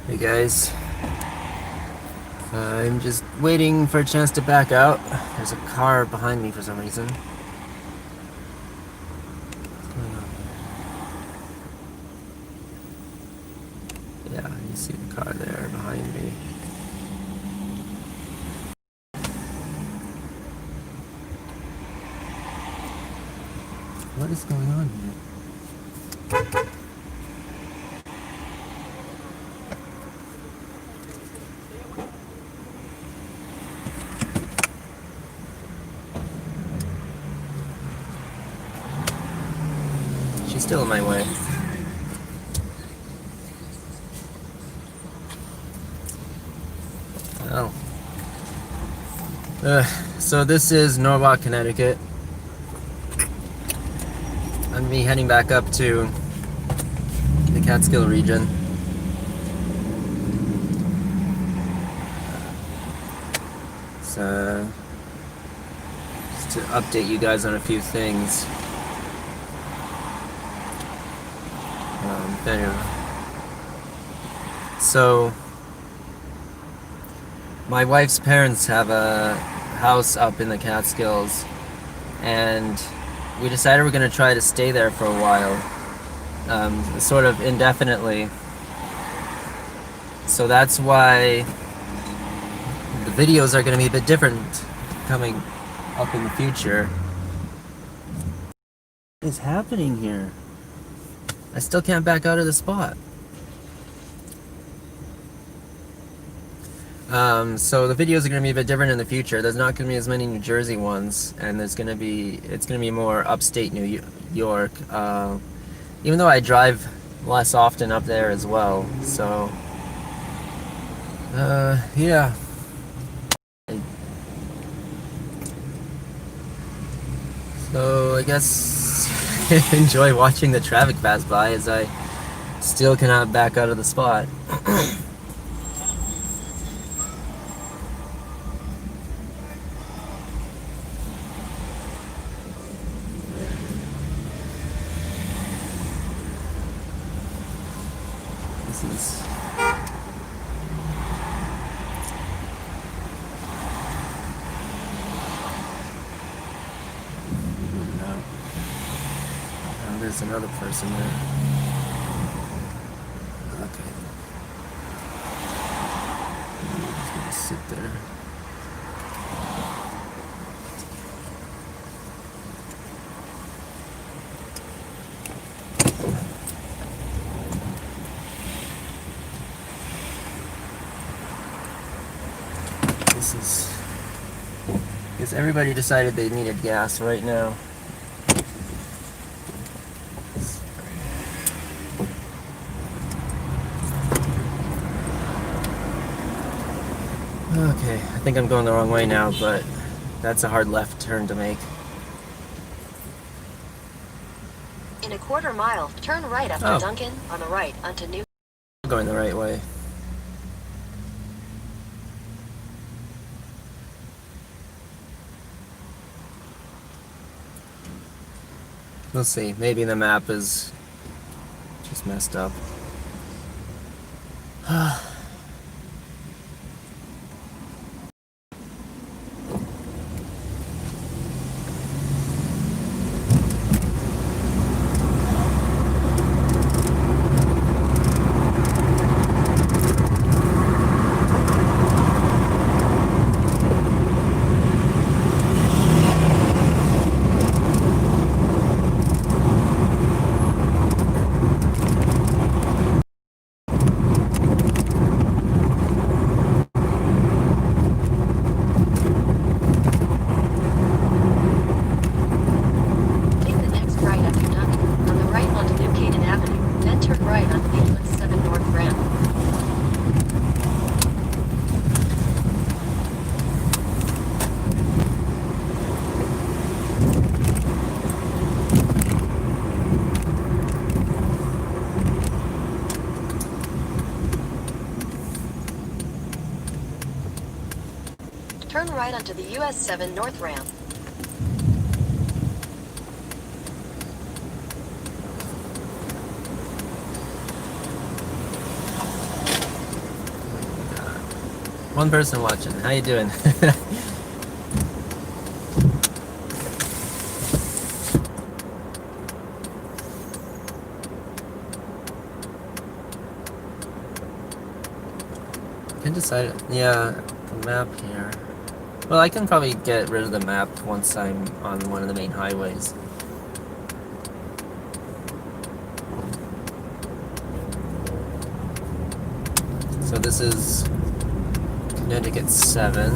Hey guys, I'm just waiting for a chance to back out. There's a car behind me for some reason. What's going on? Yeah, you see the car there behind me. What is going on here? She's still in my way. Oh. So this is Norwalk, Connecticut. I'm gonna be heading back up to the Catskill region. So, just to update you guys on a few things. Anyway. So, my wife's parents have a house up in the Catskills, and we decided we're going to try to stay there for a while, sort of indefinitely. So that's why the videos are going to be a bit different coming up in the future. What is happening here? I still can't back out of the spot. So the videos are going to be a bit different in the future. There's not going to be as many New Jersey ones, and it's going to be more upstate New York. Even though I drive less often up there as well. So, yeah. So I guess enjoy watching the traffic pass by as I still cannot back out of the spot. This is... No. Oh, there's another person there. Okay. I'm just gonna sit there. This is... because everybody decided they needed gas right now. Okay, I think I'm going the wrong way now, but that's a hard left turn to make. In a quarter mile, turn right after Duncan, on the right onto New... Going the right way. We'll see. Maybe the map is just messed up. Turn right onto the US 7 North ramp. One person watching. How you doing? Can decide. Yeah, the map here. Well, I can probably get rid of the map once I'm on one of the main highways. So this is Connecticut 7.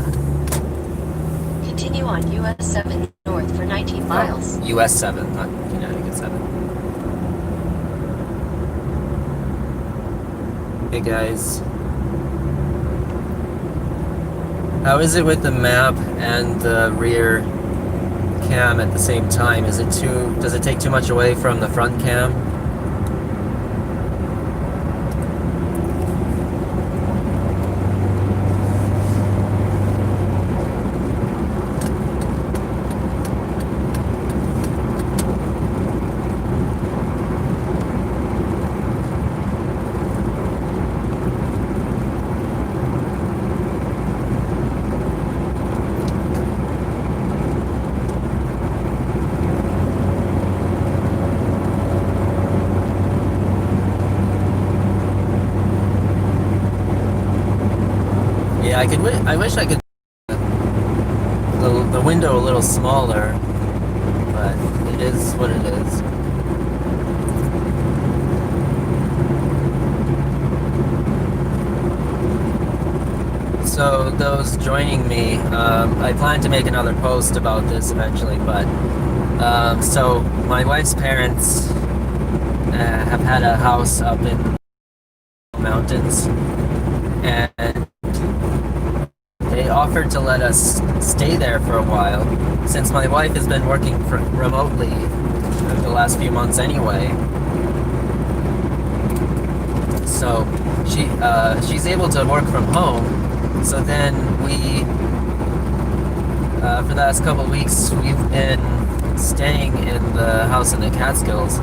Continue on US 7 north for 19 miles. Oh, US 7, not Connecticut 7. Hey guys. How is it with the map and the rear cam at the same time? Does it take too much away from the front cam? Yeah, I wish I could the window a little smaller, but it is what it is. So those joining me, I plan to make another post about this eventually, but so my wife's parents have had a house up in the mountains, and they offered to let us stay there for a while, since my wife has been working remotely for the last few months anyway. So she's able to work from home. So then we, for the last couple of weeks, we've been staying in the house in the Catskills,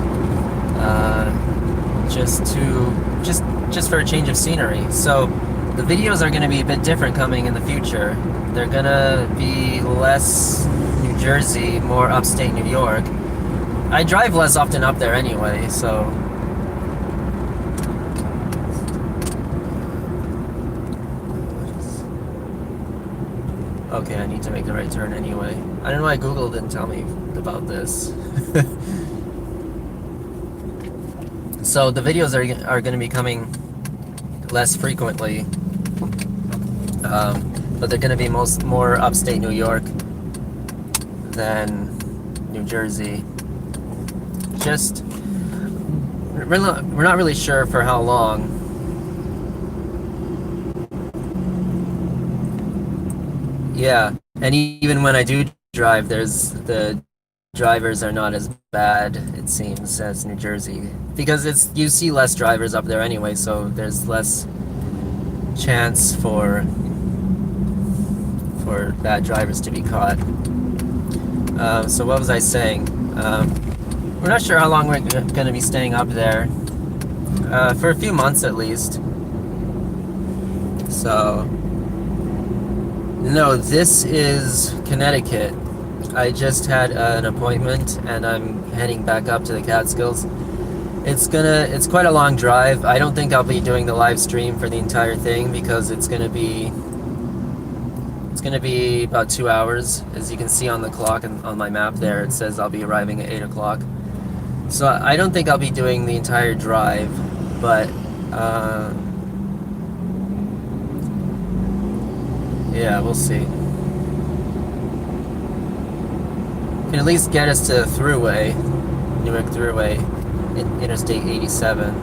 just for a change of scenery. So the videos are going to be a bit different coming in the future. They're going to be less New Jersey, more upstate New York. I drive less often up there anyway, so... Okay, I need to make the right turn anyway. I don't know why Google didn't tell me about this. So the videos are going to be coming less frequently, but they're going to be more upstate New York than New Jersey. We're not really sure for how long. Yeah, and even when I do drive, the drivers are not as bad, it seems, as New Jersey, because you see less drivers up there anyway, so there's less chance for bad drivers to be caught. So what was I saying? We're not sure how long we're going to be staying up there, for a few months at least. So no, this is Connecticut. I just had an appointment and I'm heading back up to the Catskills. It's quite a long drive. I don't think I'll be doing the live stream for the entire thing because it's gonna be about 2 hours. As you can see on the clock and on my map there, it says I'll be arriving at 8 o'clock. So I don't think I'll be doing the entire drive, but yeah, we'll see. Can at least get us to the Thruway, Newark Thruway, Interstate 87.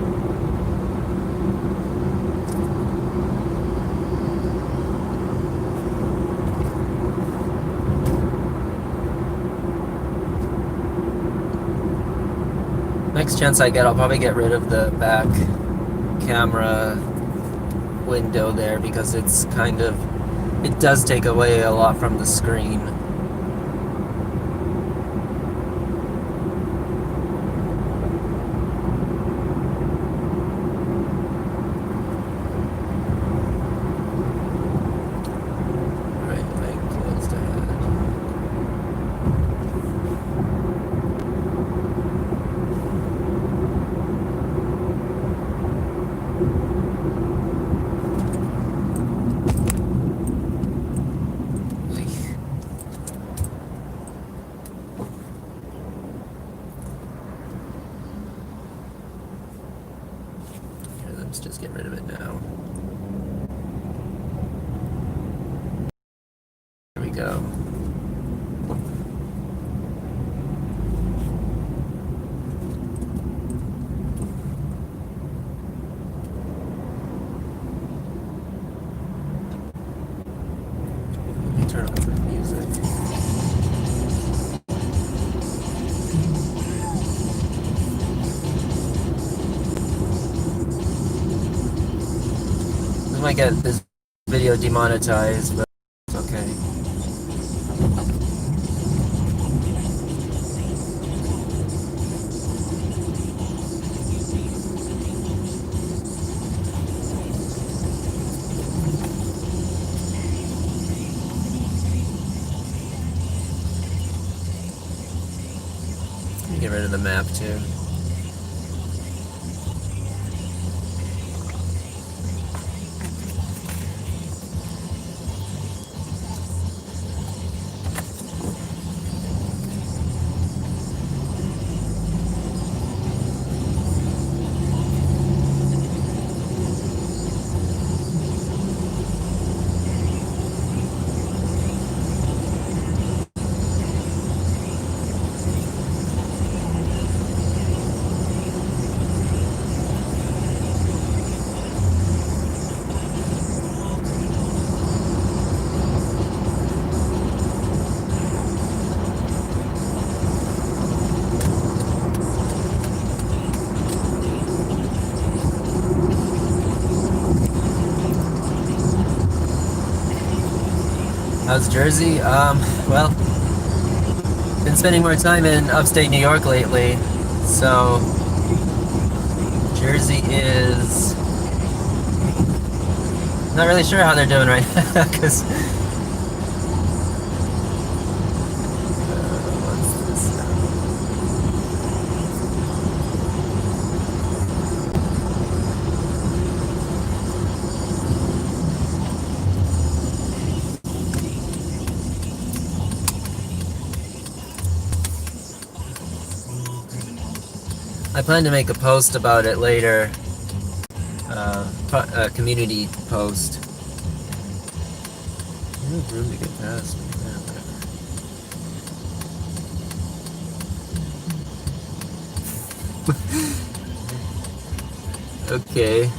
Next chance I get, I'll probably get rid of the back camera window there because it does take away a lot from the screen. Let's just get rid of it now. There we go. Let me turn off the music. I might get this video demonetized, but it's okay. Get rid of the map too. How's Jersey? Well, been spending more time in upstate New York lately, so Jersey is not really sure how they're doing right now, because what's this now? I plan to make a post about it later, a community post. There's room to get past. Yeah, whatever. Okay.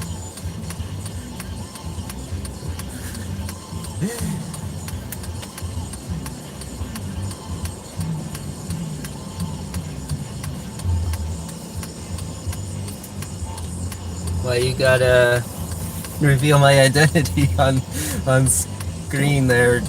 Why you gotta reveal my identity on screen there?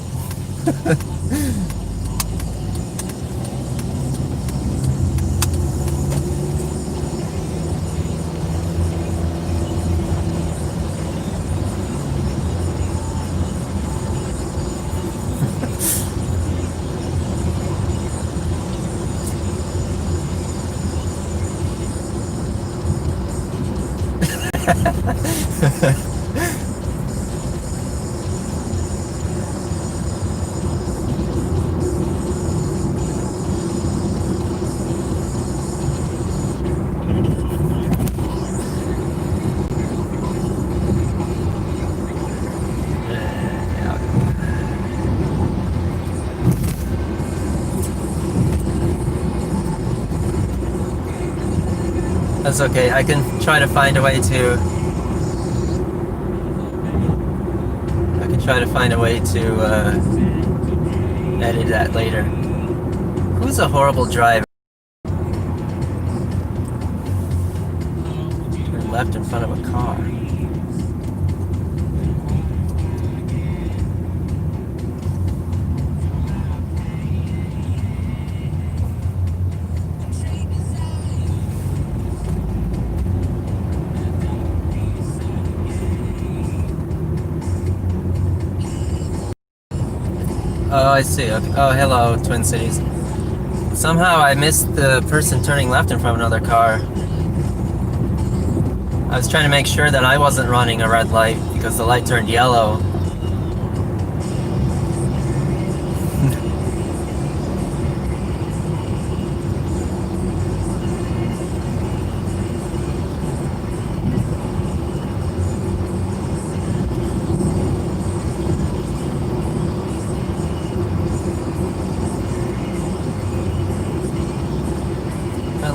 That's okay. I can try to find a way to. I can try to find a way to edit that later. Who's a horrible driver? Turn left in front of a car. Oh, I see. Okay. Oh, hello, Twin Cities. Somehow I missed the person turning left in front of another car. I was trying to make sure that I wasn't running a red light because the light turned yellow.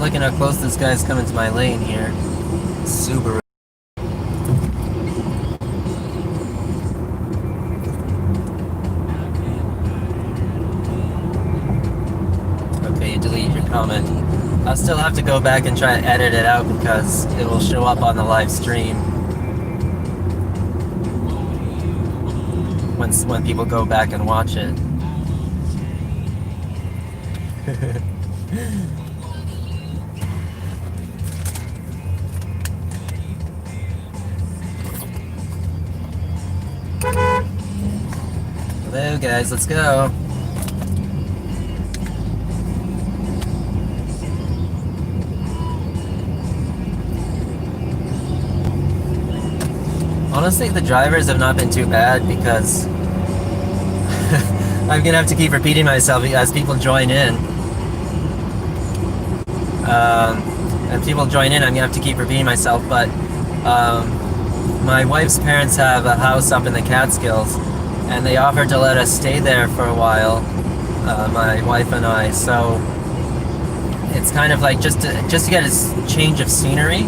looking how close this guy's coming to my lane here. Subaru. Okay, you deleted your comment. I'll still have to go back and try to edit it out because it will show up on the live stream when people go back and watch it. Hello guys, let's go. Honestly, the drivers have not been too bad because I'm gonna have to keep repeating myself as people join in. As people join in, I'm gonna have to keep repeating myself, but my wife's parents have a house up in the Catskills, and they offered to let us stay there for a while, my wife and I, so it's kind of like just to get a change of scenery.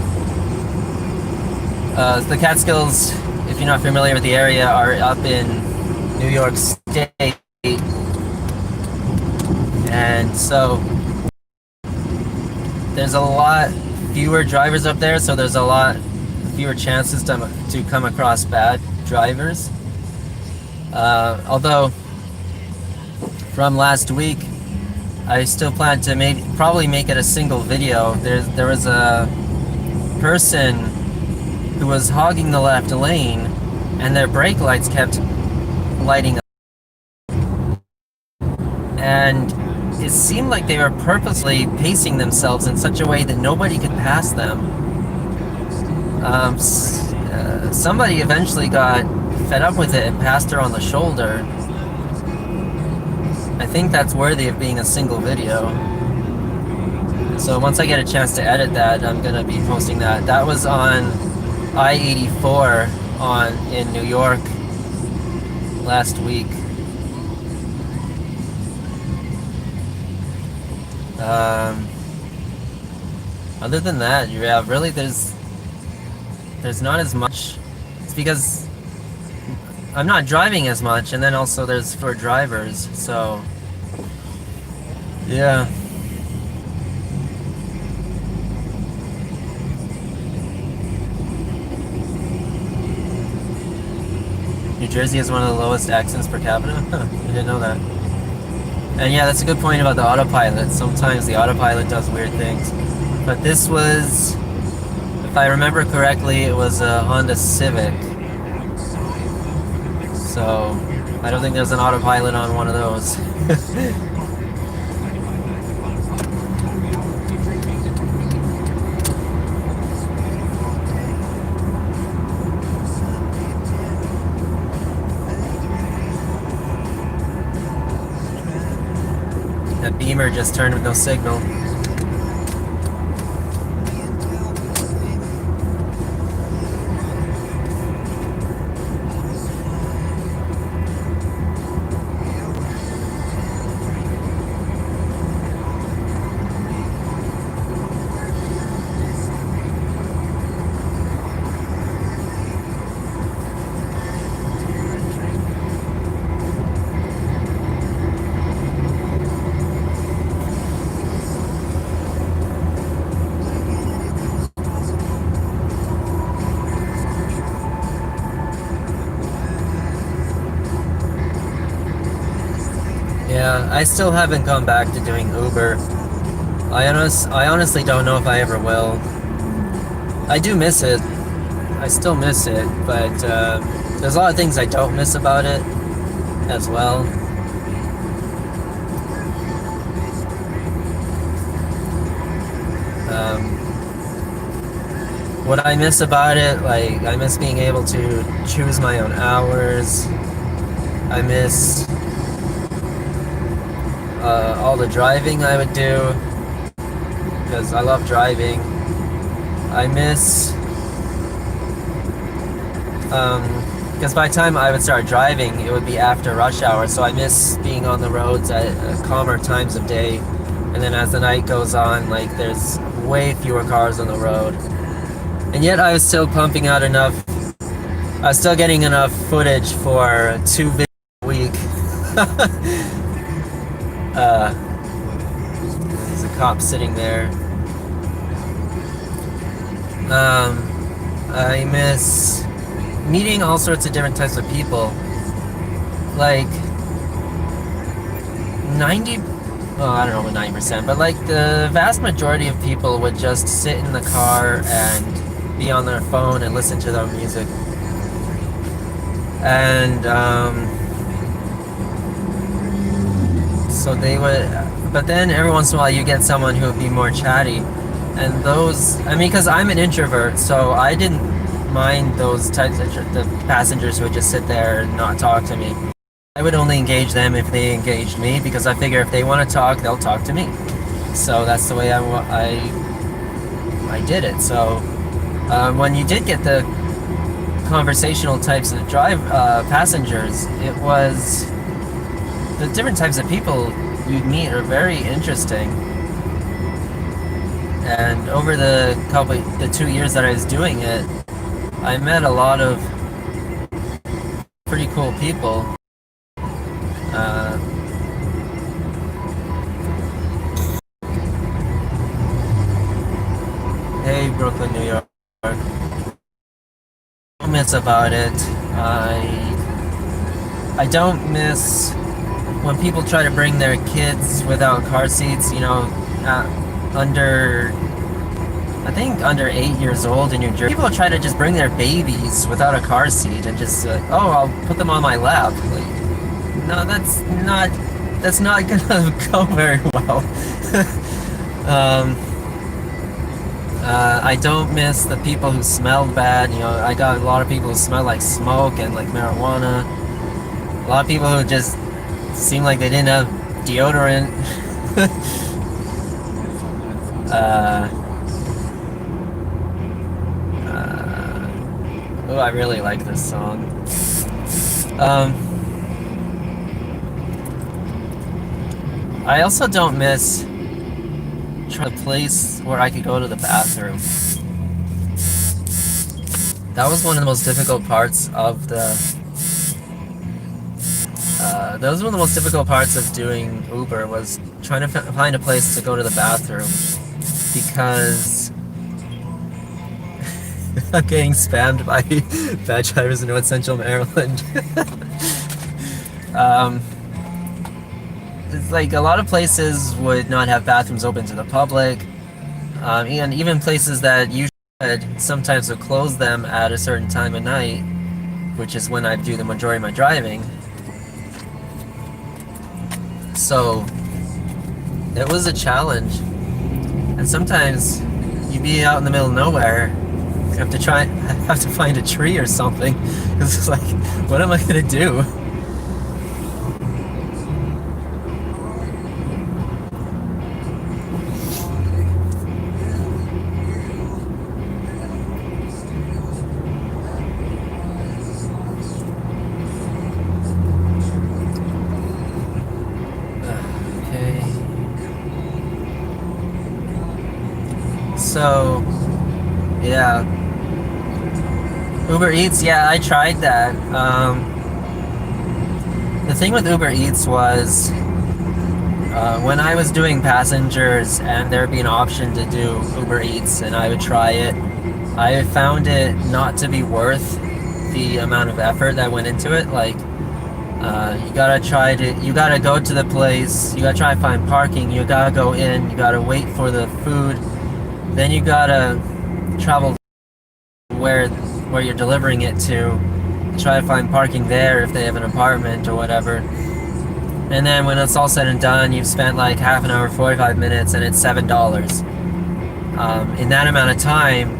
The Catskills, if you're not familiar with the area, are up in New York State, and so there's a lot fewer drivers up there, so there's a lot fewer chances to come across bad drivers. Although from last week, I still plan to probably make it a single video. There was a person who was hogging the left lane, and their brake lights kept lighting up. And it seemed like they were purposely pacing themselves in such a way that nobody could pass them. Somebody eventually got fed up with it and passed her on the shoulder. I think that's worthy of being a single video. So once I get a chance to edit that, I'm gonna be posting that. That was on I-84 in New York last week. Other than that, yeah, really there's not as much. It's because I'm not driving as much, and then also there's for drivers, so yeah. New Jersey has one of the lowest accidents per capita? Huh, I didn't know that. And yeah, that's a good point about the autopilot. Sometimes the autopilot does weird things. But this was, if I remember correctly, it was a Honda Civic. So, I don't think there's an autopilot on one of those. That Beamer just turned with no signal. Yeah, I still haven't gone back to doing Uber. I honestly don't know if I ever will. I do miss it. I still miss it, but there's a lot of things I don't miss about it as well. What I miss about it, like, I miss being able to choose my own hours. I miss all the driving I would do, because I love driving. I miss, because by the time I would start driving, it would be after rush hour, so I miss being on the roads at calmer times of day And then as the night goes on, like there's way fewer cars on the road. And yet I was still pumping out enough. I was still getting enough footage for 2 videos a week. There's a cop sitting there. I miss meeting all sorts of different types of people. Like 90, well, I don't know about 90%, but like the vast majority of people would just sit in the car and be on their phone and listen to their music. And so they would, but then every once in a while you get someone who would be more chatty. And those, I mean, because I'm an introvert, so I didn't mind those types of the passengers who would just sit there and not talk to me. I would only engage them if they engaged me, because I figure if they want to talk, they'll talk to me. So that's the way I did it. So when you did get the conversational types of passengers, it was the different types of people you'd meet are very interesting. And over the 2 years that I was doing it, I met a lot of pretty cool people. Hey, Brooklyn, New York. I don't miss about it. I don't miss when people try to bring their kids without car seats, under 8 years old in New Jersey. People try to just bring their babies without a car seat and just, I'll put them on my lap. Like, no, that's not gonna go very well. I don't miss the people who smelled bad. I got a lot of people who smell like smoke and like marijuana. A lot of people who just seem like they didn't have deodorant. Oh, I really like this song. I also don't miss a place where I could go to the bathroom. That was one of the most difficult parts of doing Uber, was trying to find a place to go to the bathroom, because I'm getting spammed by bad drivers in North Central Maryland. It's like a lot of places would not have bathrooms open to the public, and even places that usually sometimes would close them at a certain time of night, which is when I do the majority of my driving. So it was a challenge, and sometimes you'd be out in the middle of nowhere. You have to find a tree or something, because it's like, what am I gonna do? So, yeah. Uber Eats, yeah, I tried that. The thing with Uber Eats was, when I was doing passengers and there would be an option to do Uber Eats and I would try it, I found it not to be worth the amount of effort that went into it. Like, you gotta go to the place, you gotta try and find parking, you gotta go in, you gotta wait for the food, then you gotta travel where you're delivering it to, try to find parking there if they have an apartment or whatever. And then when it's all said and done, you've spent like half an hour, 45 minutes, and it's $7. In that amount of time,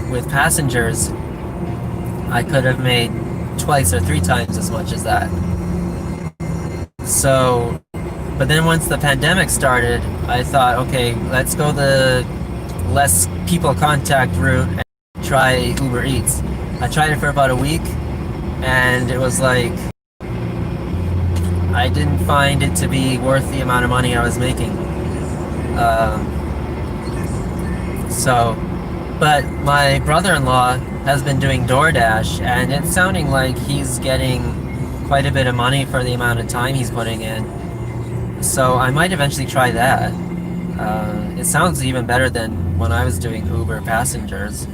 with passengers, I could have made twice or 3 times as much as that. So, but then once the pandemic started, I thought, okay, let's go the less people contact route and try Uber Eats. I tried it for about a week, and it was like, I didn't find it to be worth the amount of money I was making. But my brother-in-law has been doing DoorDash, and it's sounding like he's getting quite a bit of money for the amount of time he's putting in. So I might eventually try that. It sounds even better than when I was doing Uber Passengers.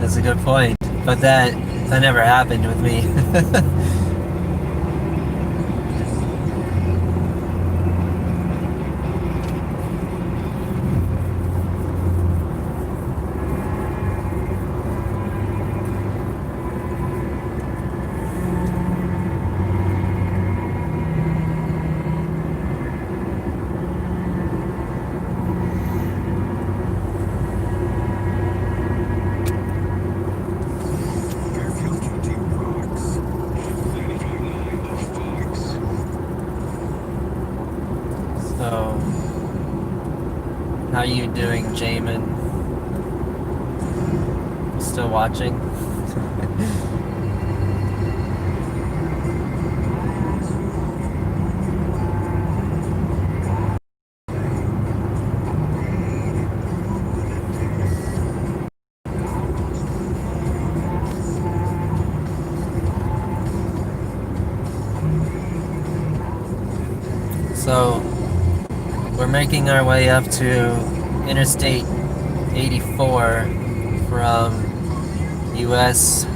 That's a good point, but that never happened with me. So, how you doing, Jamin? Still watching? So, we're making our way up to Interstate 84 from US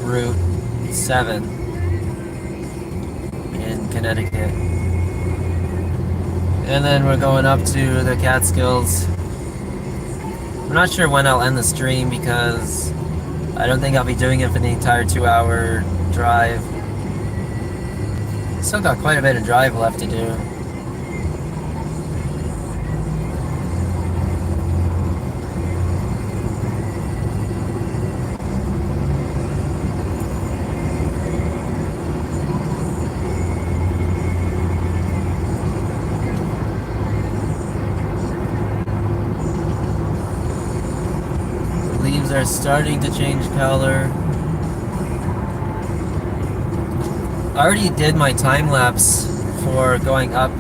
Route 7 in Connecticut. And then we're going up to the Catskills. I'm not sure when I'll end the stream because I don't think I'll be doing it for the entire 2-hour drive. Still got quite a bit of drive left to do. The leaves are starting to change color. I already did my time lapse for going up.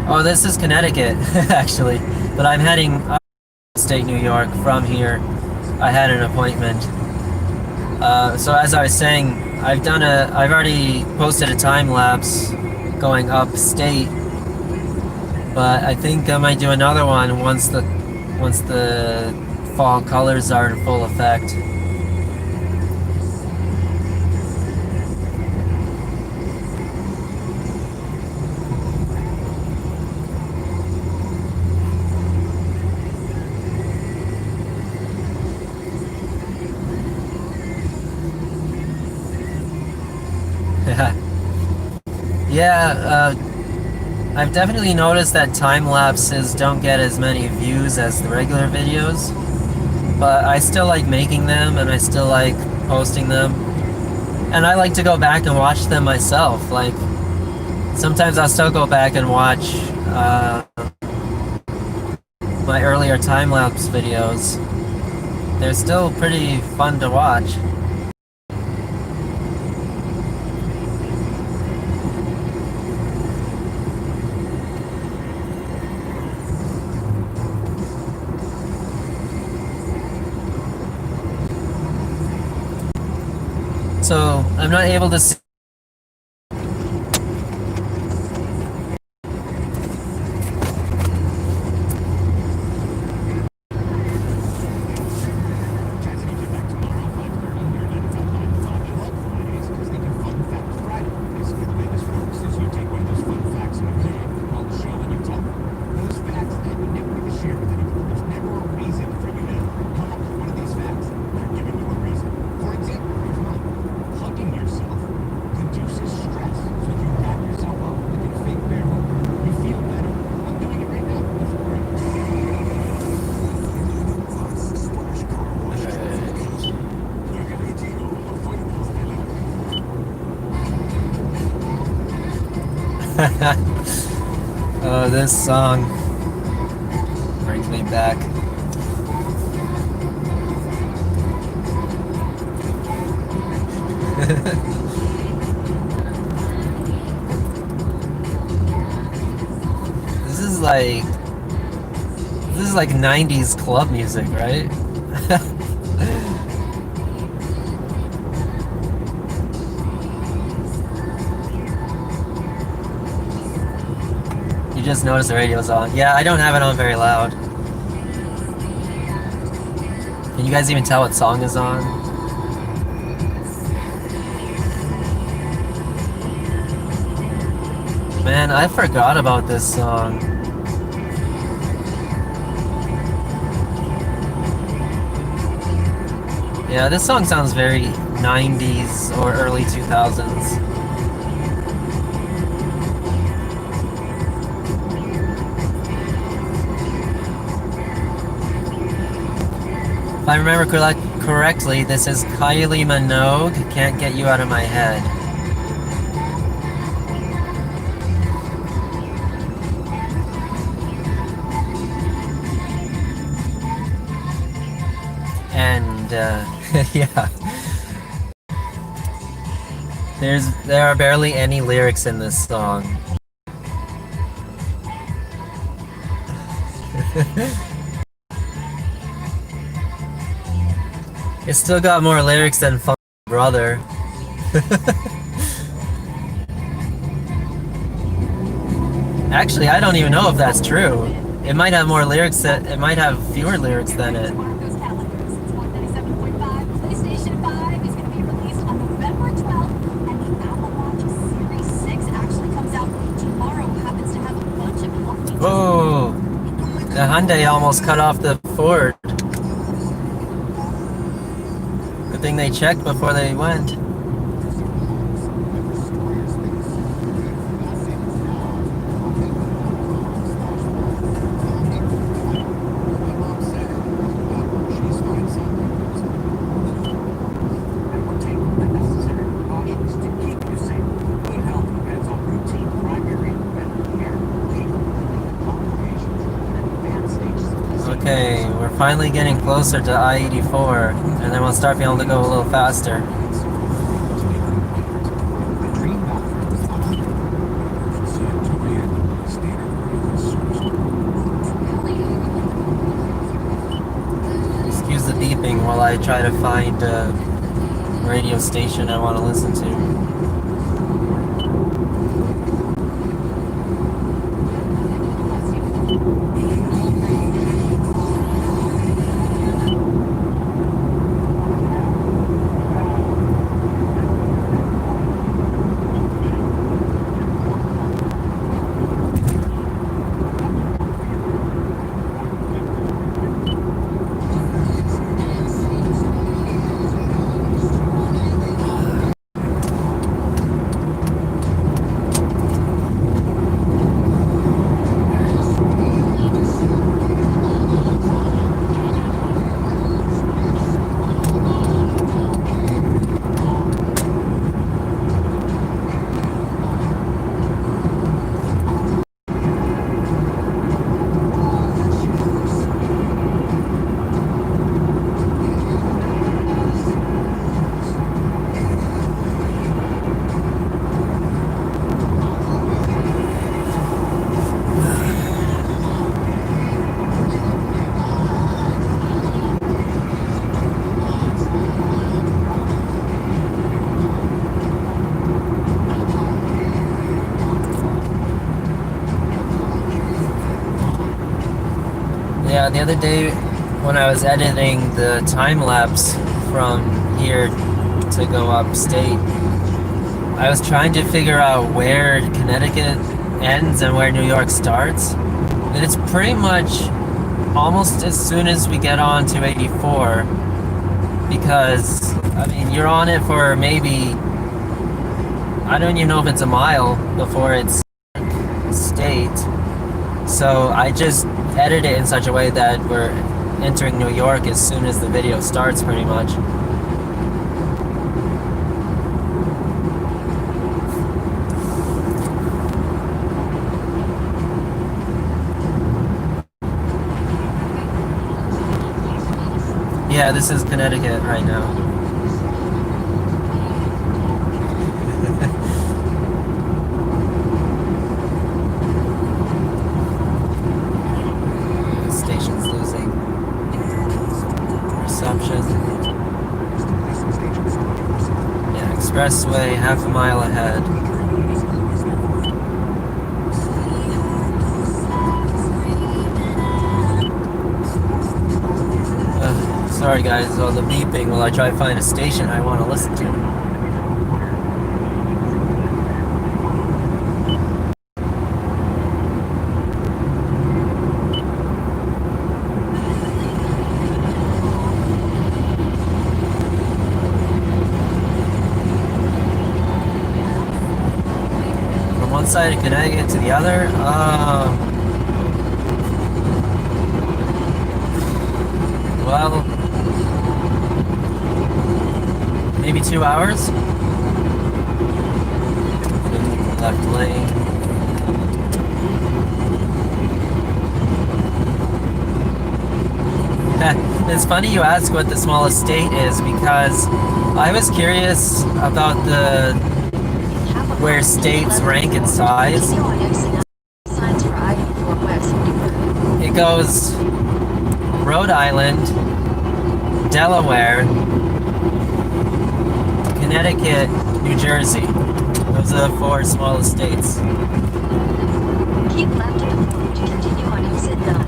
Oh, this is Connecticut, actually. But I'm heading up to state New York from here. I had an appointment. So as I was saying, I've already posted a time lapse going upstate. But I think I might do another one once the fall colors are in full effect. Yeah, I've definitely noticed that time lapses don't get as many views as the regular videos, but I still like making them and I still like posting them, and I like to go back and watch them myself. Like, sometimes I'll still go back and watch my earlier time lapse videos. They're still pretty fun to watch. So I'm not able to see. Oh, this song brings me back. This is like 90s club music, right? You just notice the radio's on. Yeah, I don't have it on very loud. Can you guys even tell what song is on? Man, I forgot about this song. Yeah, this song sounds very 90s or early 2000s. If I remember correctly, this is Kylie Minogue, Can't Get You Out of My Head. And, yeah. There are barely any lyrics in this song. It's still got more lyrics than Funk Brother. Actually, I don't even know if that's true. It might have more lyrics it might have fewer lyrics than it. Whoa! The Hyundai almost cut off the Ford. Good thing they checked before they went. Okay, we're finally getting closer to I-84, and then we'll start being able to go a little faster. Excuse the beeping while I try to find a radio station I want to listen to. Yeah, the other day when I was editing the time lapse from here to go upstate, I was trying to figure out where Connecticut ends and where New York starts. And it's pretty much almost as soon as we get on to 84, because, I mean, you're on it for maybe, I don't even know if it's a mile before it's state. So I just edit it in such a way that we're entering New York as soon as the video starts, pretty much. Yeah, this is Connecticut right now. The station's losing reception. Yeah, expressway half a mile ahead. Sorry guys, all the beeping while I try to find a station I want to listen to. From one side of Connecticut to the other, well, maybe 2 hours. Left lane. It's funny you ask what the smallest state is because I was curious about where states rank in size. Signs for I-84 West. It goes Rhode Island, Delaware, Connecticut, New Jersey. Those are the 4 smallest states. Keep left at the point to continue on exit 9.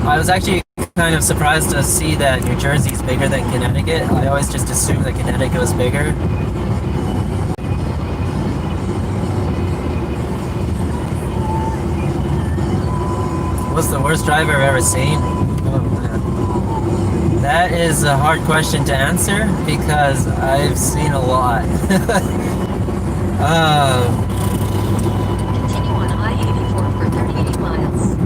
I was actually kind of surprised to see that New Jersey's bigger than Connecticut. I always just assumed that Connecticut was bigger. What's the worst driver I've ever seen? Oh man. That is a hard question to answer because I've seen a lot. Continue on I-84 for 38 miles.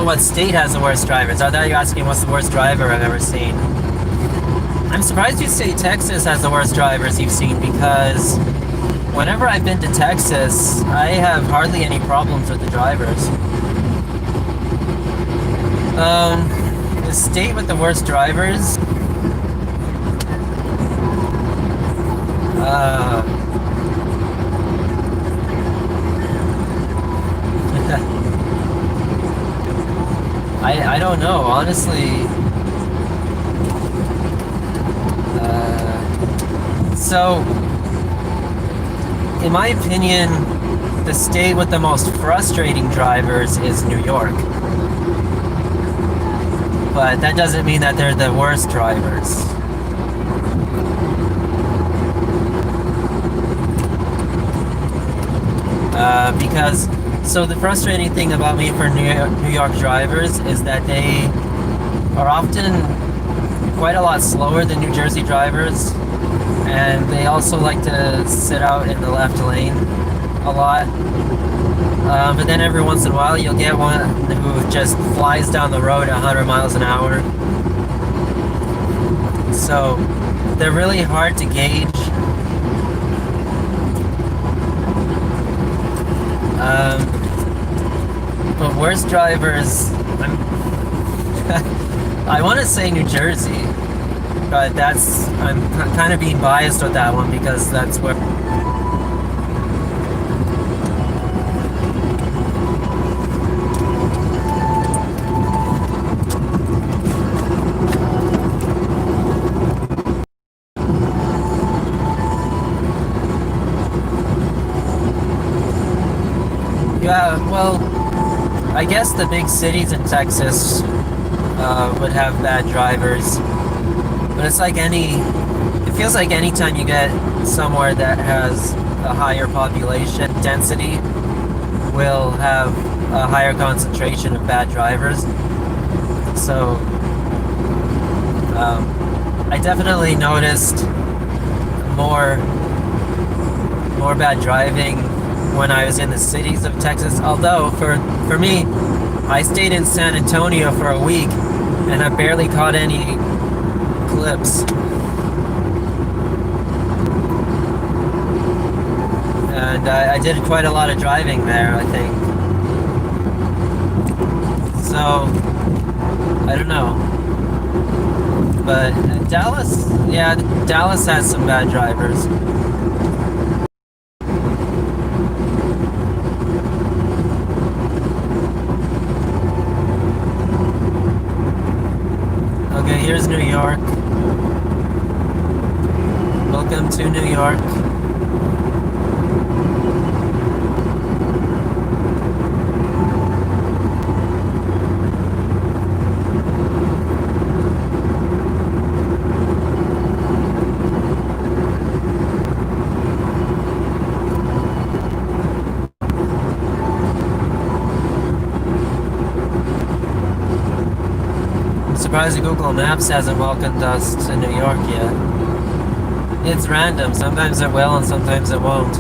What state has the worst drivers? I thought you were asking what's the worst driver I've ever seen. I'm surprised you say Texas has the worst drivers you've seen because whenever I've been to Texas, I have hardly any problems with the drivers. The state with the worst drivers? I don't know, honestly. So, in my opinion, the state with the most frustrating drivers is New York. But that doesn't mean that they're the worst drivers. Because, so the frustrating thing about me for New York drivers is that they are often quite a lot slower than New Jersey drivers. And they also like to sit out in the left lane a lot. But then every once in a while you'll get one who just flies down the road at 100 miles an hour. So they're really hard to gauge. But worst drivers, I want to say New Jersey. But I'm kind of being biased with that one because that's where. Yeah, well, I guess the big cities in Texas would have bad drivers. But it's like it feels like anytime you get somewhere that has a higher population density will have a higher concentration of bad drivers. So I definitely noticed more bad driving when I was in the cities of Texas. Although for me, I stayed in San Antonio for a week and I barely caught any clips. and I did quite a lot of driving there, I think. So, I don't know. But Dallas, yeah, Dallas has some bad drivers. Okay, here's New York. Welcome to New York. I'm surprised Google Maps hasn't welcomed us to New York yet. It's random. Sometimes it will and sometimes it won't.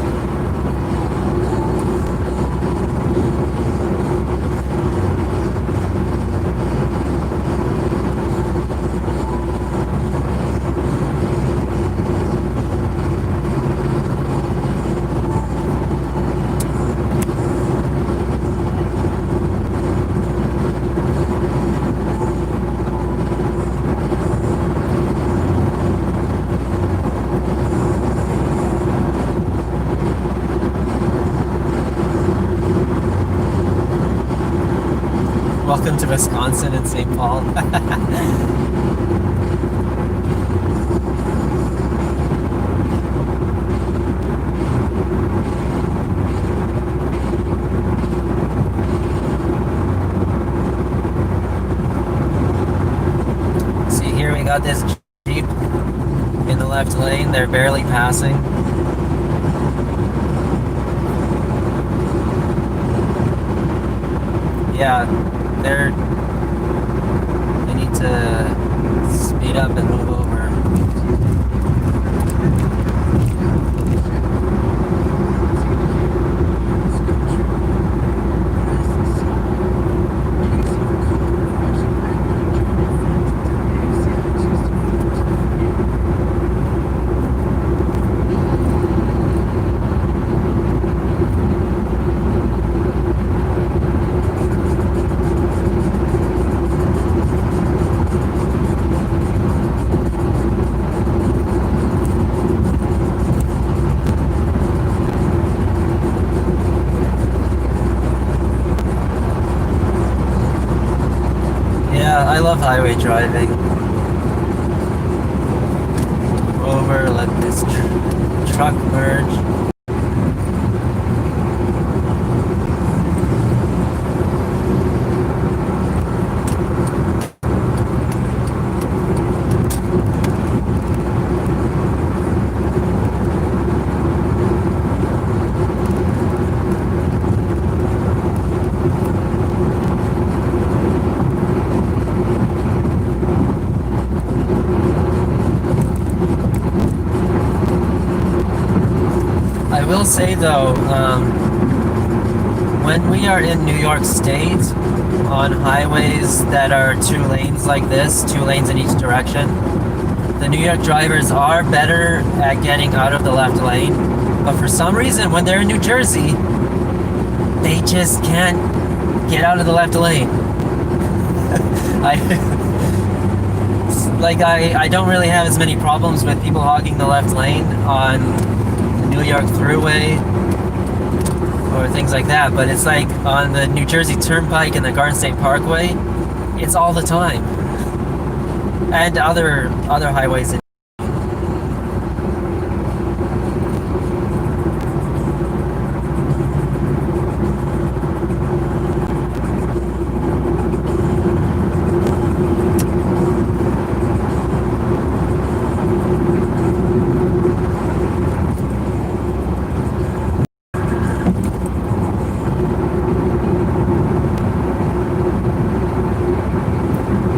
Welcome to Wisconsin and St. Paul. See, here we got this Jeep in the left lane. They're barely passing. Yeah, they need to speed up and move over. I love highway driving. Over, let this truck merge. I will say though, when we are in New York State on highways that are 2 lanes like this, 2 lanes in each direction, the New York drivers are better at getting out of the left lane. But for some reason, when they're in New Jersey, they just can't get out of the left lane. I don't really have as many problems with people hogging the left lane on the New York Thruway or things like that, but it's like on the New Jersey Turnpike and the Garden State Parkway, it's all the time. And other highways in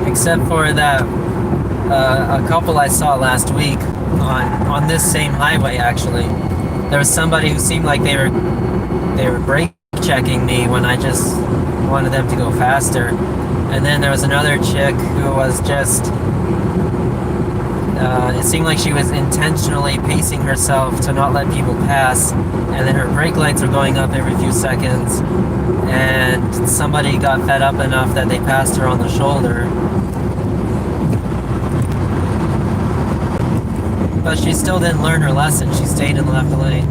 except for that a couple I saw last week on this same highway. Actually, there was somebody who seemed like they were brake checking me when I just wanted them to go faster, and then there was another chick who was just It seemed like she was intentionally pacing herself to not let people pass, and then her brake lights were going up every few seconds, and somebody got fed up enough that they passed her on the shoulder. But she still didn't learn her lesson. She stayed in the left lane.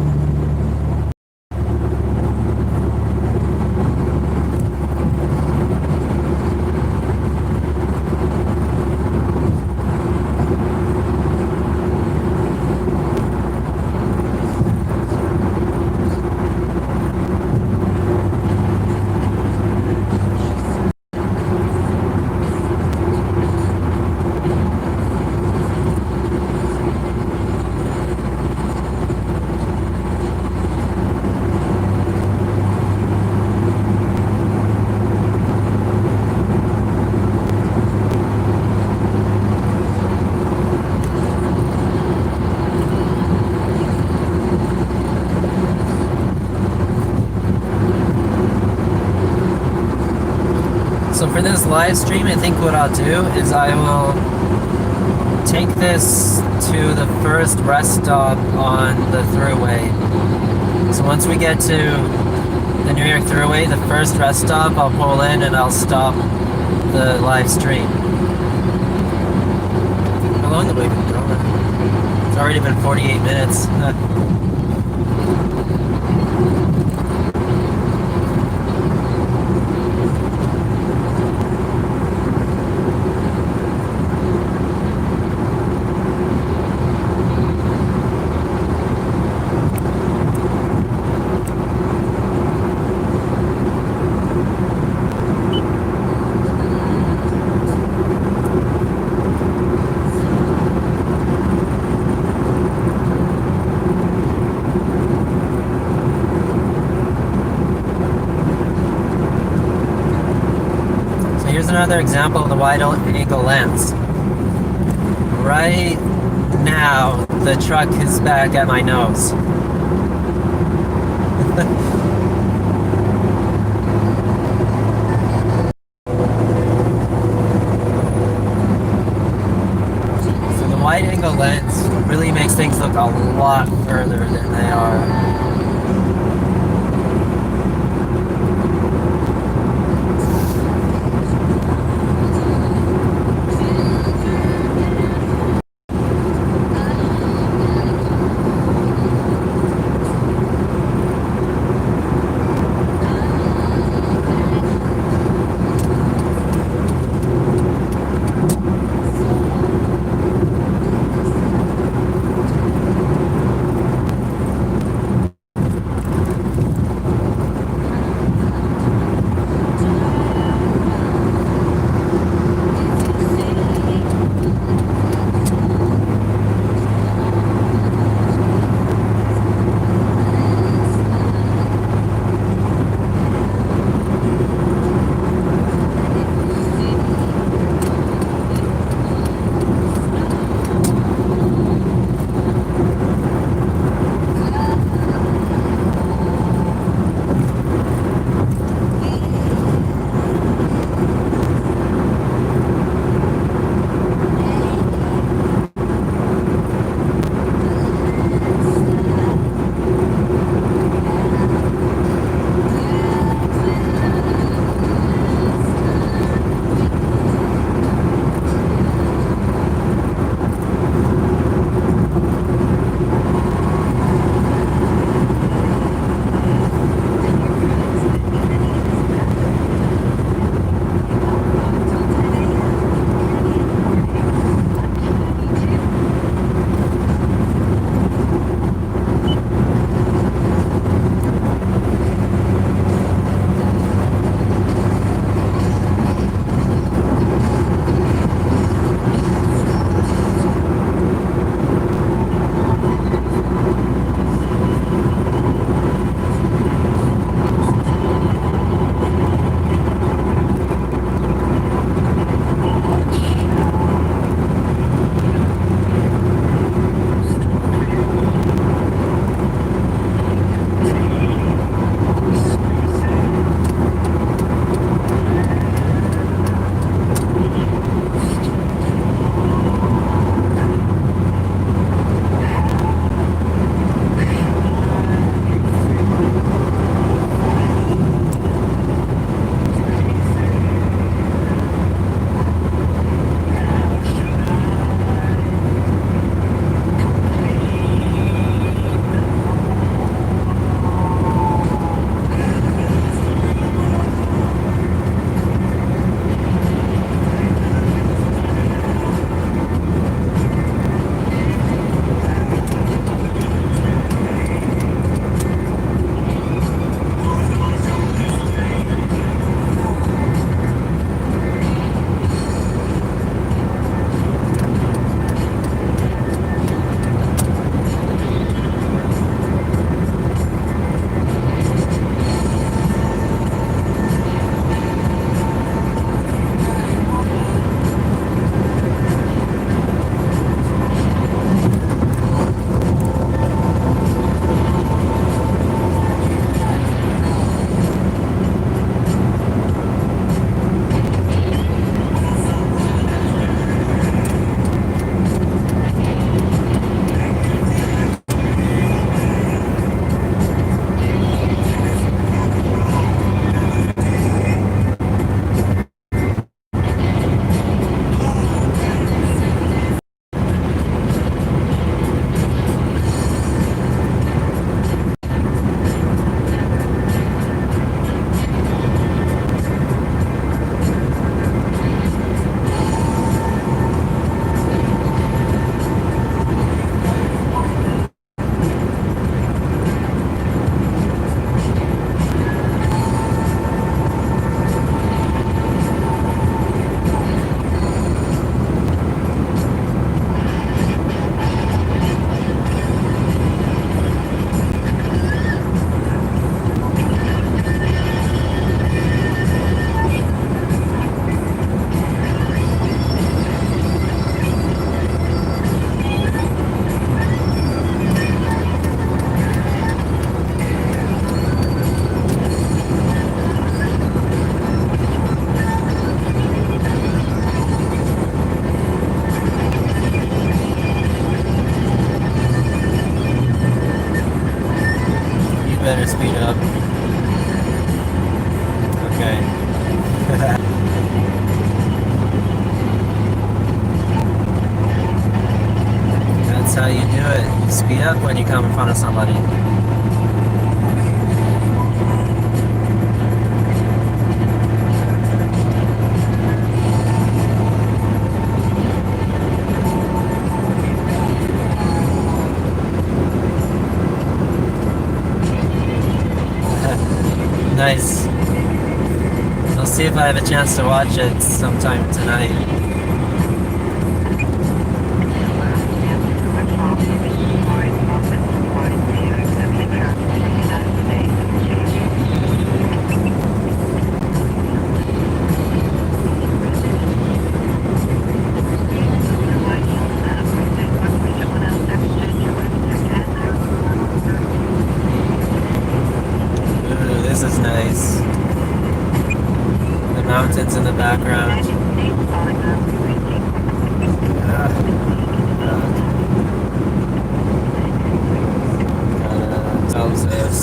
So for this live stream, I think what I'll do is I will take this to the first rest stop on the Thruway. So once we get to the New York Thruway, the first rest stop, I'll pull in and I'll stop the live stream. How long have we been going? It's already been 48 minutes. Here's another example of the wide angle lens. Right now, the truck is back at my nose. So the wide angle lens really makes things look a lot further than they are. Okay. That's how you do it. You speed up when you come in front of somebody. Nice. I'll see if I have a chance to watch it sometime tonight. Ooh, this is nice. The mountains in the background. Tells us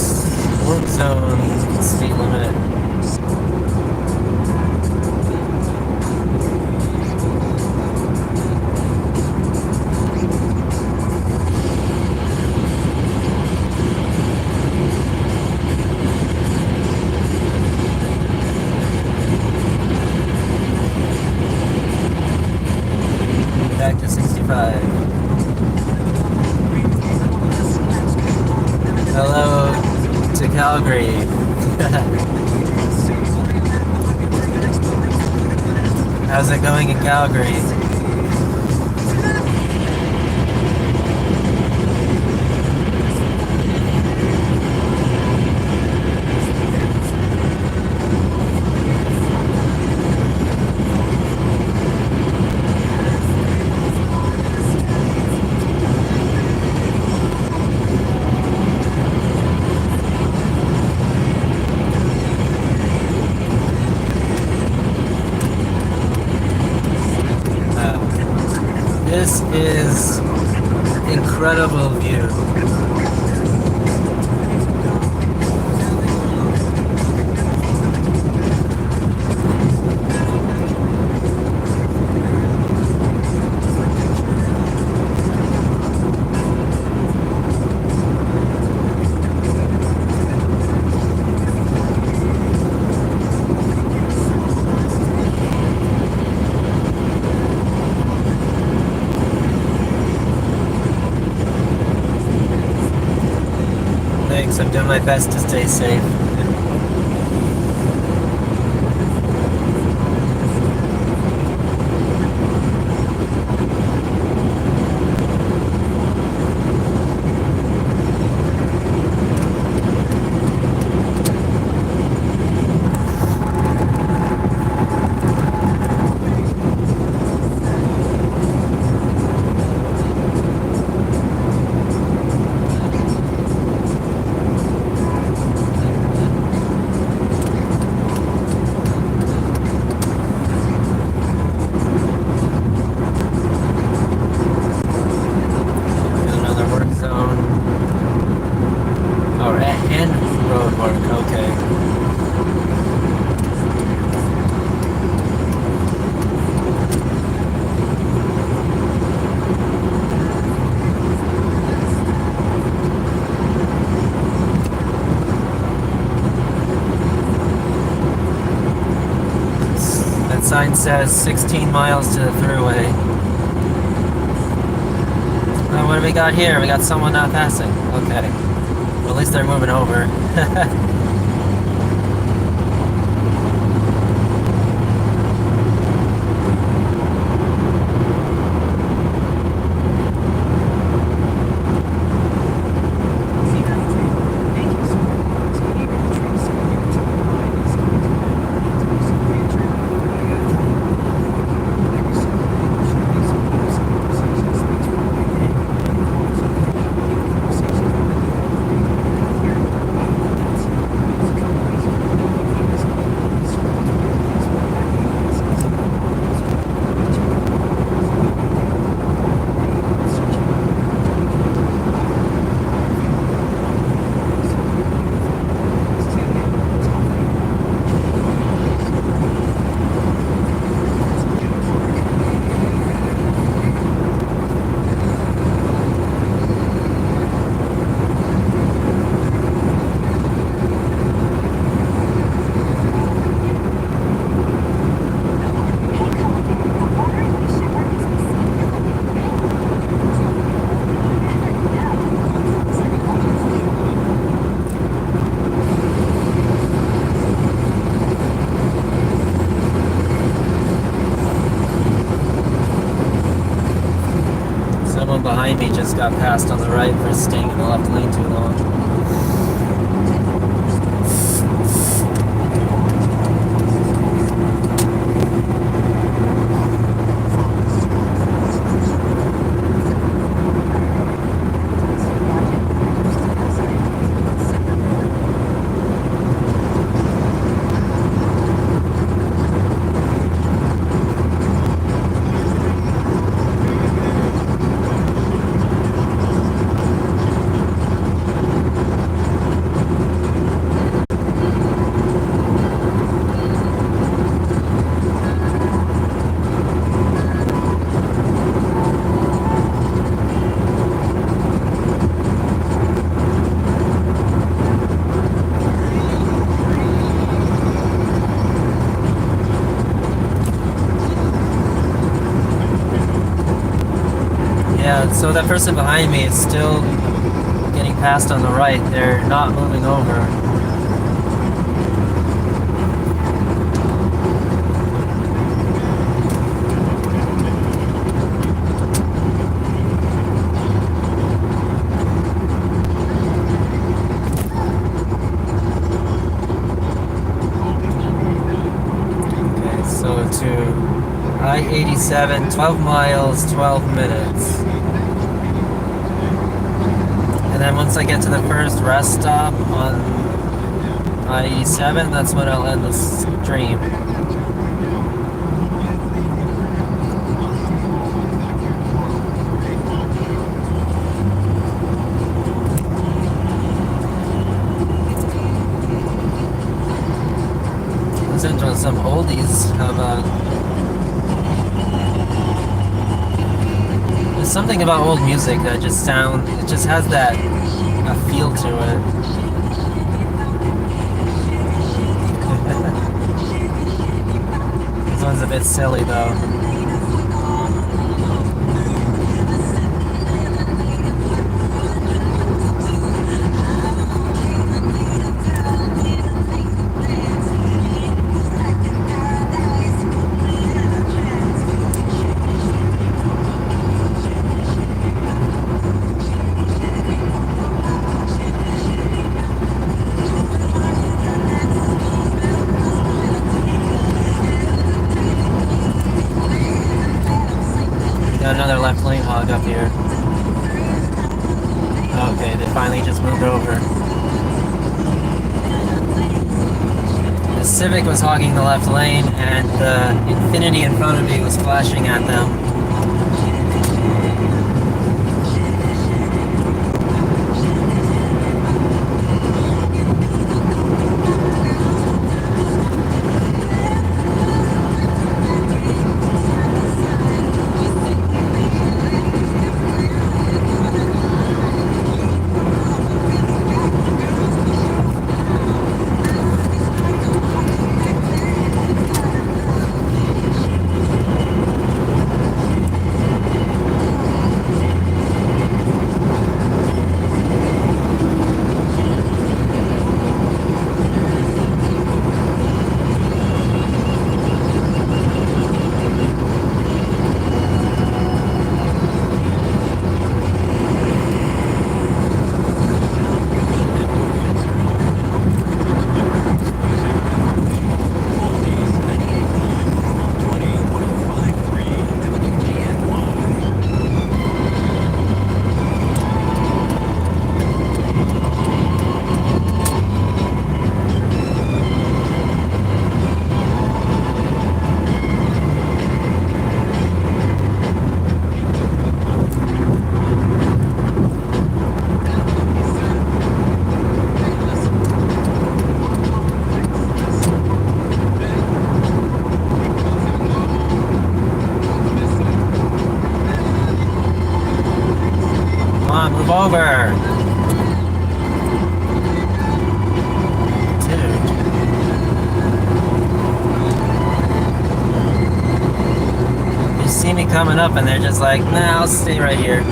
work zone, speed limit. Back to 65. Hello to Calgary. How's it going in Calgary? This is incredible view. Thanks, I'm doing my best to stay safe. Another work zone. Oh, and road work, okay. That sign says 16 miles to the thruway. What do we got here? We got someone not passing. Okay. Well, at least they're moving over. just got passed on the right for staying in the left lane too long. Yeah, so that person behind me is still getting passed on the right. They're not moving over. Okay, so to I-87, 12 miles, 12 minutes. And then once I get to the first rest stop on I-87, that's when I'll end the stream. Listen to some oldies. How about... There's something about old music that just it just has that, a feel to it. This one's a bit silly though. Got another left lane hog up here. Okay, they finally just moved over. The Civic was hogging the left lane, and the Infiniti in front of me was flashing at them. Move over. Dude. They see me coming up and they're just like, nah, I'll stay right here.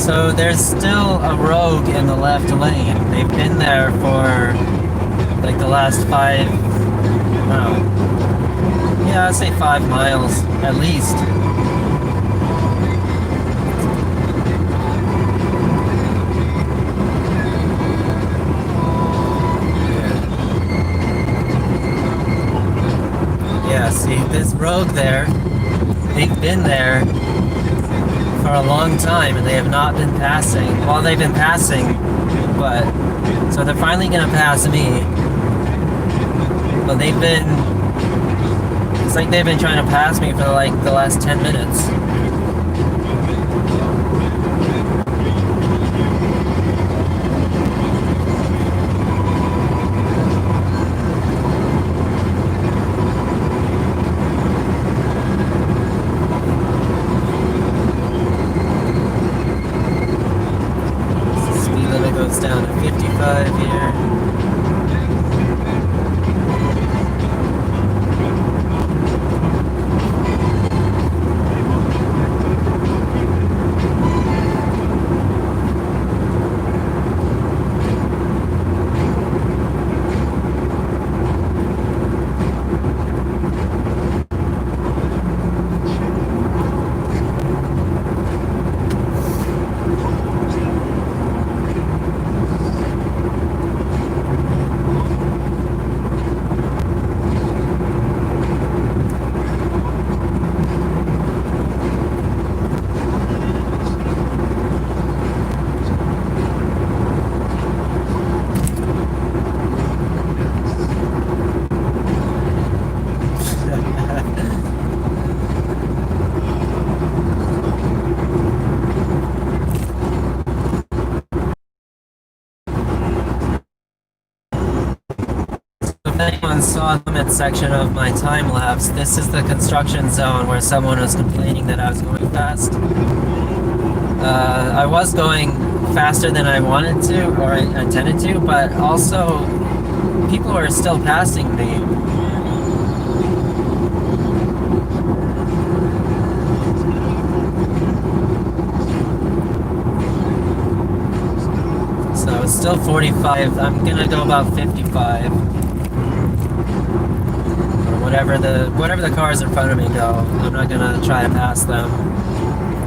So there's still a rogue in the left lane. They've been there for like the last 5, no, yeah, I'd say 5 miles at least. Yeah, see, this rogue there, they've been there for a long time and they have not been passing. Well, they've been passing, but so they're finally gonna pass me. But they've been, it's like they've been trying to pass me for like the last 10 minutes. Speed limit goes down to 55 here. If anyone saw the mid section of my time lapse, this is the construction zone where someone was complaining that I was going fast. I was going faster than I wanted to, or I intended to, but also people are still passing me. So it's still 45. I'm gonna go about 55. Whatever the cars in front of me go, I'm not gonna try to pass them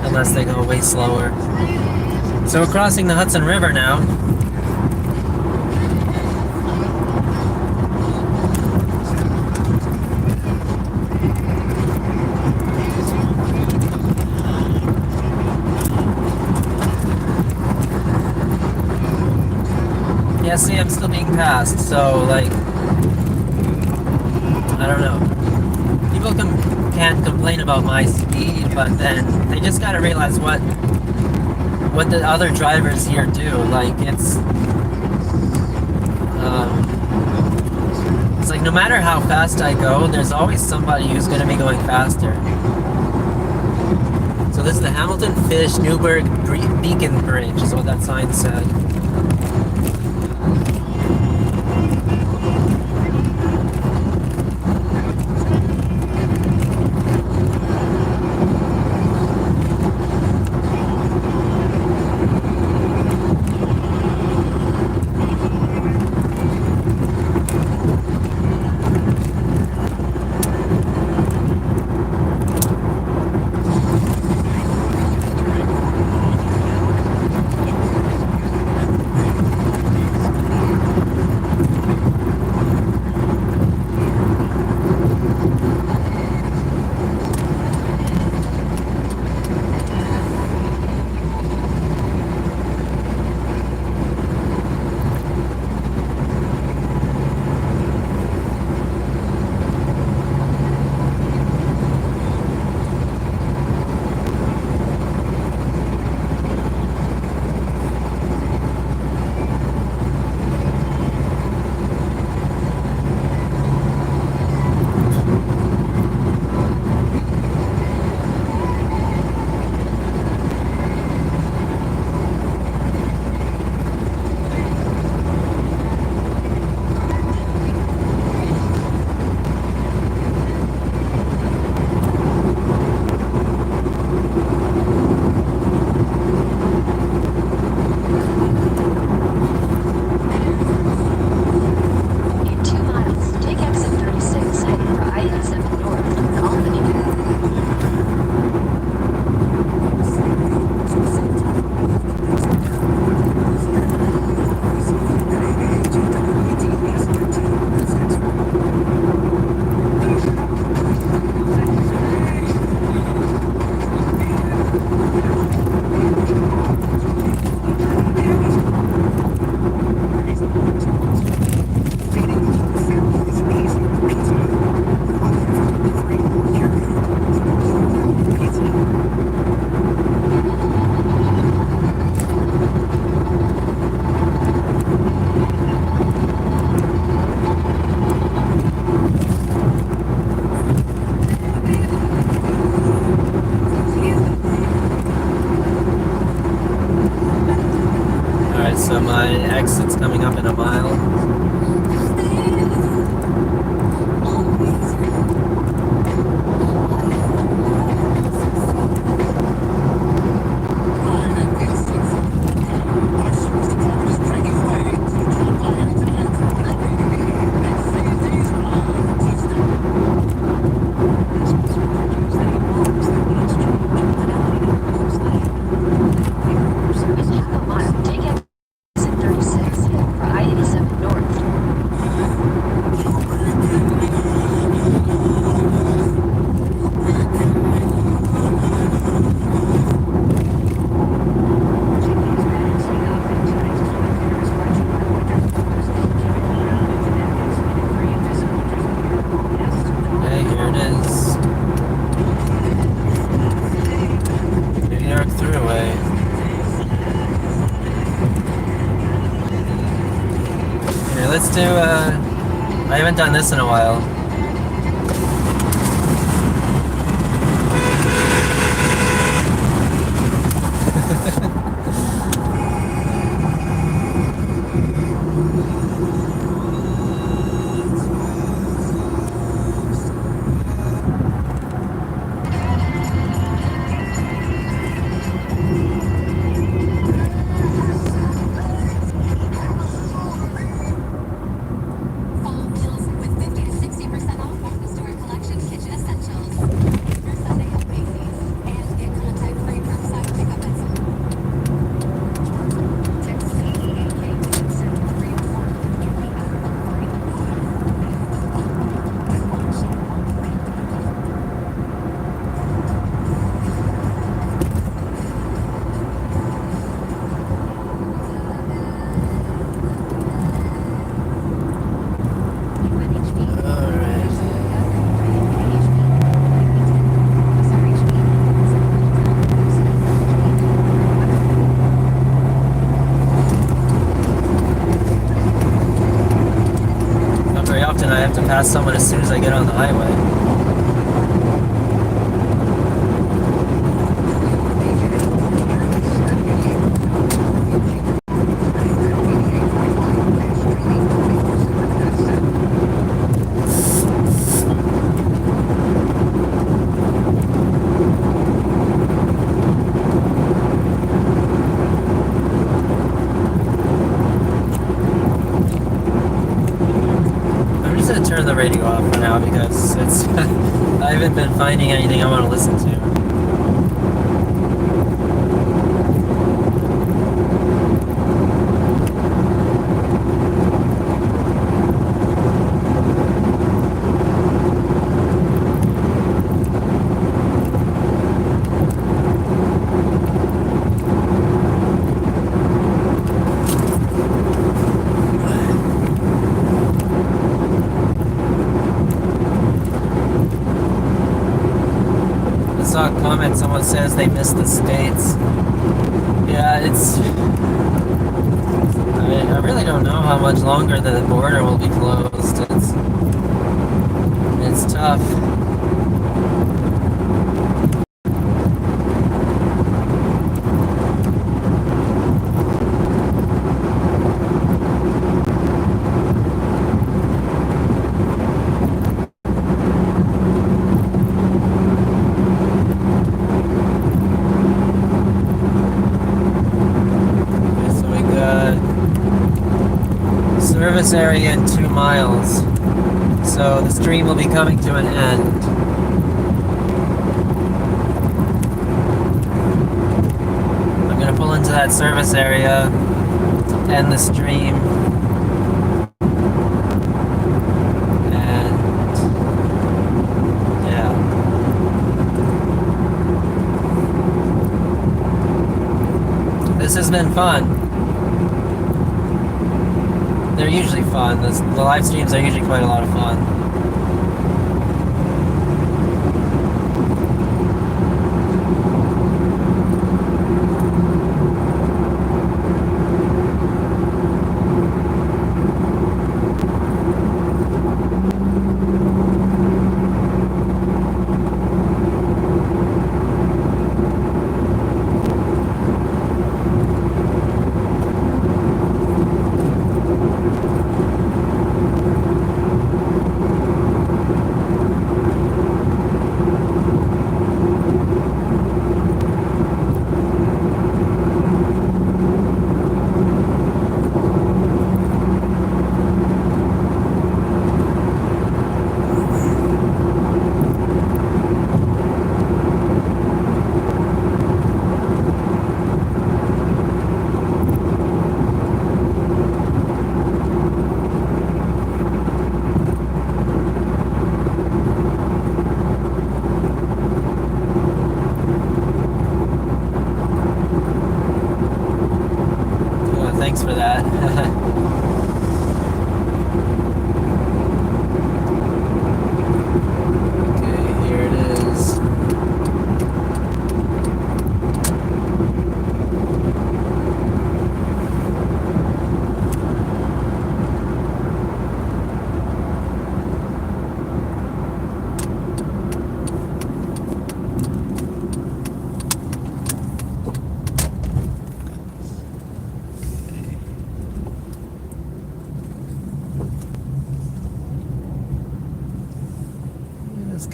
unless they go way slower. So we're crossing the Hudson River now. Yeah, see, I'm still being passed, so like, I don't know. People can't complain about my speed, but then they just gotta realize what the other drivers here do. Like it's like no matter how fast I go, there's always somebody who's gonna be going faster. So this is the Hamilton Fish Newburgh Beacon Bridge, is what that sign said. my exit's coming up in a mile. Service half a mile. Take exit 36 for I-87 North. Okay, here it is. New York Thruway. Here, let's do, I haven't done this in a while. Fall deals with 50 to 60% off on the store collection kitchen essentials. Through Sunday at Macy's. And get contact-free curbside pickup at some. Text CEAK 731 to get the Not very often I have to pass someone as soon as I get on the highway. I'm just gonna turn the radio off for now because it's I haven't been finding anything I want to listen to. I saw a comment, someone says they missed the States. Yeah, I really don't know how much longer the border will be closed. It's tough. Okay, so we got service area in 2 miles. So the stream will be coming to an end. I'm gonna pull into that service area to end the stream. And yeah. This has been fun. They're usually fun. The live streams are usually quite a lot of fun.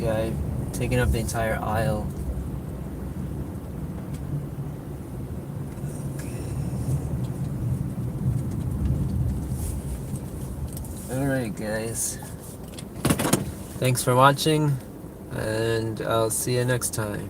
guy taking up the entire aisle. Alright guys, thanks for watching, and I'll see you next time.